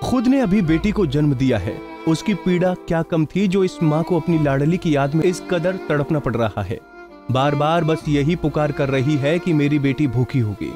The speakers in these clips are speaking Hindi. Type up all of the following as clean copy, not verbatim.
खुद ने अभी बेटी को जन्म दिया है, उसकी पीड़ा क्या कम थी जो इस माँ को अपनी लाडली की याद में इस कदर तड़पना पड़ रहा है। बार बार बस यही पुकार कर रही है कि मेरी बेटी भूखी होगी।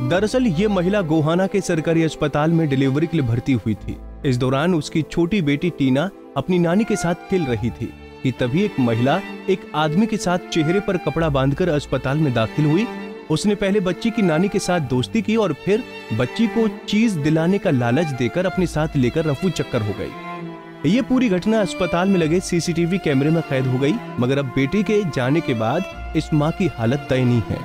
दरअसल ये महिला गोहाना के सरकारी अस्पताल में डिलीवरी के लिए भर्ती हुई थी। इस दौरान उसकी छोटी बेटी टीना अपनी नानी के साथ खेल रही थी कि तभी एक महिला एक आदमी के साथ चेहरे पर कपड़ा बांधकर अस्पताल में दाखिल हुई। उसने पहले बच्ची की नानी के साथ दोस्ती की और फिर बच्ची को चीज दिलाने का लालच देकर अपने साथ लेकर रफू चक्कर हो गई। ये पूरी घटना अस्पताल में लगे सीसीटीवी कैमरे में कैद हो गई। मगर अब बेटी के जाने के बाद इस माँ की हालत दयनीय है।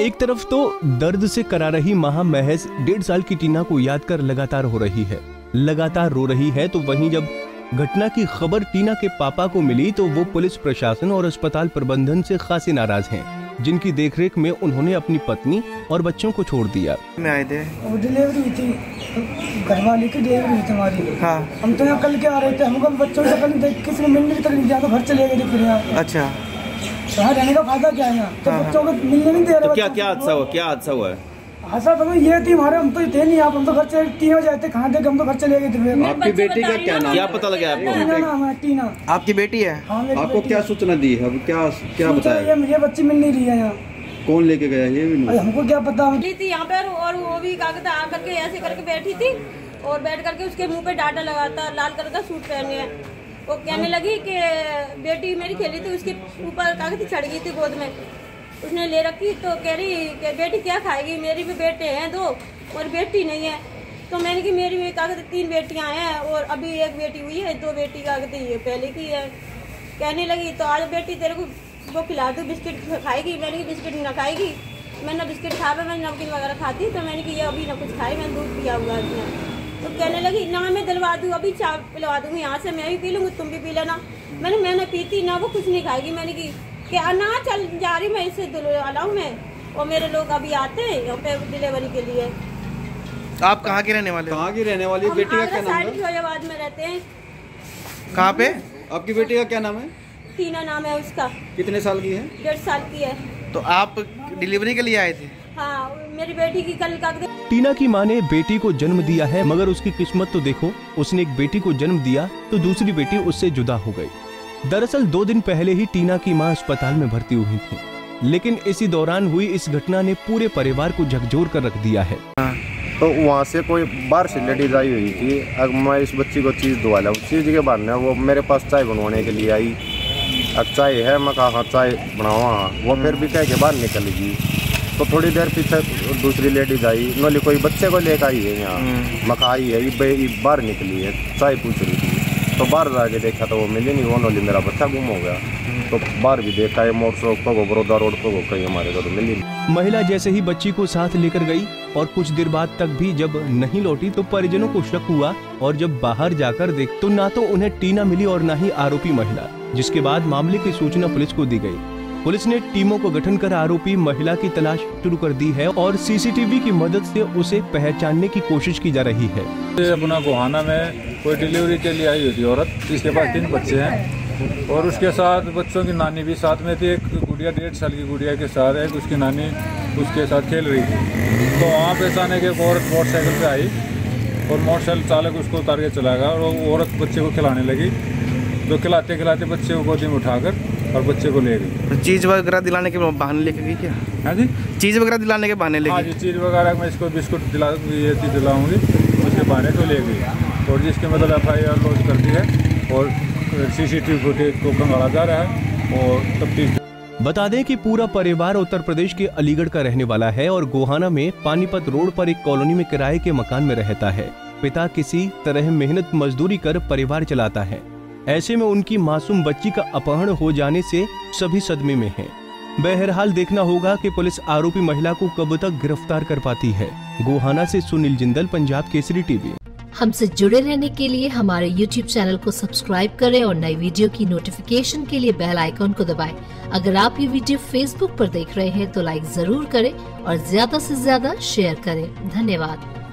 एक तरफ तो दर्द से करा रही माँ महज 1.5 साल की टीना को याद कर लगातार रो रही है, तो वहीं जब घटना की खबर टीना के पापा को मिली तो वो पुलिस प्रशासन और अस्पताल प्रबंधन से खासे नाराज हैं, जिनकी देखरेख में उन्होंने अपनी पत्नी और बच्चों को छोड़ दिया। मैं आए थे, वो डिलीवरी हुई थी, घरवाली की डिलीवरी हुई थी हमारी। हाँ। हम तो यहाँ कल के आ रहे थे, हमको बच्चों से कल किसी ने मिलने तक नहीं दिया तो घर चले गए फिर यहाँ। अच्छा, यहाँ रहने का फायदा क्या है यहाँ? तो बच्चों को मिलने नहीं दे रहे। तो क्या हादसा हुआ है? हादसा तो ये थी हमारे, हम तो थे नहीं आप, हम तो घर चले 3 बजे आए थे, खाने थे हम तो घर चले गए थे। आपकी बेटी का क्या नाम, क्या पता लगा आपको? टीना नाम है, टीना। आपकी बेटी है? हाँ, आपको क्या सूचना दी है? क्या बताया? ये बच्ची मिल नहीं रही है यहाँ। कौन लेके गया ये भी नहीं? हमको क्या पता। थी यहाँ पर और वो भी कागज आकर के ऐसे करके बैठी थी और बैठ करके उसके मुंह पे डाटा लगाता, लाल कलर का सूट पहने है। वो कहने लगी कि बेटी मेरी खेली थी, उसके ऊपर कागज चढ़ गई थी गोद में, उसने ले रखी तो कह रही कि बेटी क्या खाएगी, मेरी भी बेटे हैं 2 और बेटी नहीं है। तो मैंने कि मेरी भी कागज 3 बेटियां हैं और अभी 1 बेटी हुई है, 2 बेटी कागज ये पहले की है। कहने लगी तो आज बेटी तेरे को वो खिला दूँ, बिस्किट खाएगी। मैंने कि बिस्किट ना खाएगी, मैं ना बिस्किट खा पे, मैं नमकीन वगैरह खाती। तो मैंने कि ये अभी ना कुछ खाई, मैंने दूध पिया हुआ है। तो कहने लगी ना मैं दिलवा दूँ, अभी चाय पिलवा दूँगी यहाँ से, मैं भी पी लूँगी, तुम भी पी लेना। मैंने पीती ना, वो कुछ नहीं खाएगी। मैंने कि ना चल जा रही मैं इससे दिलवाऊँ मैं, और मेरे लोग अभी आते हैं यहाँ पे डिलीवरी के लिए। आप कहाँ के रहने वाले? कहाँ की रहने वाली? बेटी का क्या नाम है? फैजाबाद में रहते हैं। कहाँ पे? आपकी बेटी का क्या नाम है? टीना नाम है उसका। कितने साल की है? 1.5 साल की है। तो आप डिलीवरी के लिए आए थे? हाँ, मेरी बेटी की कल कागज। टीना की माँ ने बेटी को जन्म दिया है, मगर उसकी किस्मत तो देखो, उसने एक बेटी को जन्म दिया तो दूसरी बेटी उससे जुदा हो गई। दरअसल 2 दिन पहले ही टीना की माँ अस्पताल में भर्ती हुई थी, लेकिन इसी दौरान हुई इस घटना ने पूरे परिवार को झकझोर कर रख दिया है। तो वहाँ से कोई बाहर से लेडीज आई हुई थी, अब मैं इस बच्ची को चीज़ दुआ ला, चीज़ के बाद वो मेरे पास चाय बनवाने के लिए आई। अब चाय है, मैं कहा हाँ चाय बनावा, वो फिर भी कह के बाहर निकल गई। तो थोड़ी देर पीछे दूसरी लेडीज आई, नोली कोई बच्चे को लेकर आई है यहाँ, मैं कहा आई है, ये बाहर निकली है, चाय पूछ रही थी। तो बाहर जाके देखा तो वो मिली नहीं, वो नोली मेरा बच्चा गुम हो गया। तो बाहर भी देखा है, मोटर चौक को बड़ौदा रोड को कहीं हमारे को तो मिली नहीं। महिला जैसे ही बच्ची को साथ लेकर गई और कुछ देर बाद तक भी जब नहीं लौटी तो परिजनों को शक हुआ, और जब बाहर जाकर देख तो ना तो उन्हें टीना मिली और ना ही आरोपी महिला, जिसके बाद मामले की सूचना पुलिस को दी गई। पुलिस ने टीमों को गठन कर आरोपी महिला की तलाश शुरू कर दी है और सीसीटीवी की मदद से उसे पहचानने की कोशिश की जा रही है। अपना गोहाना में कोई डिलीवरी के लिए आई हुई थी औरत, जिसके पास 3 बच्चे हैं और उसके साथ बच्चों की नानी भी साथ में थी। एक गुड़िया 1.5 साल की गुड़िया के साथ है, उसकी नानी उसके साथ खेल रही थी। तो वहाँ पे अचानक एक औरत मोटरसाइकिल पे आई और मोटरसाइकिल चालक उसको उतार के चला गया और वो औरत बच्चे को खिलाने लगी। तो खिलाते खिलाते बच्चे को गोदी में उठाकर और बच्चे को ले गई। चीज़ वगैरह दिलाने के बहाने लेके गई क्या? हाँ जी, चीज़ वगैरह दिलाने के बहाने ले गई? हाँ जी, चीज़ वगैरह मैं इसको बिस्कुट ये चीज़ दिलाऊंगी, उसके बहाने को ले गई और जिसके मतलब FIR लॉन्च कर दी है और CCTV फुटेज को खंगाला जा रहा है और तफ्तीश। बता दें कि पूरा परिवार उत्तर प्रदेश के अलीगढ़ का रहने वाला है और गोहाना में पानीपत रोड पर एक कॉलोनी में किराए के मकान में रहता है। पिता किसी तरह मेहनत मजदूरी कर परिवार चलाता है। ऐसे में उनकी मासूम बच्ची का अपहरण हो जाने से सभी सदमे में हैं। बहरहाल देखना होगा कि पुलिस आरोपी महिला को कब तक गिरफ्तार कर पाती है। गोहाना से सुनील जिंदल, पंजाब केसरी टीवी। हमसे जुड़े रहने के लिए हमारे YouTube चैनल को सब्सक्राइब करें और नई वीडियो की नोटिफिकेशन के लिए बेल आइकॉन को दबाएं। अगर आप ये वीडियो Facebook पर देख रहे हैं तो लाइक जरूर करें और ज्यादा से ज्यादा शेयर करें। धन्यवाद।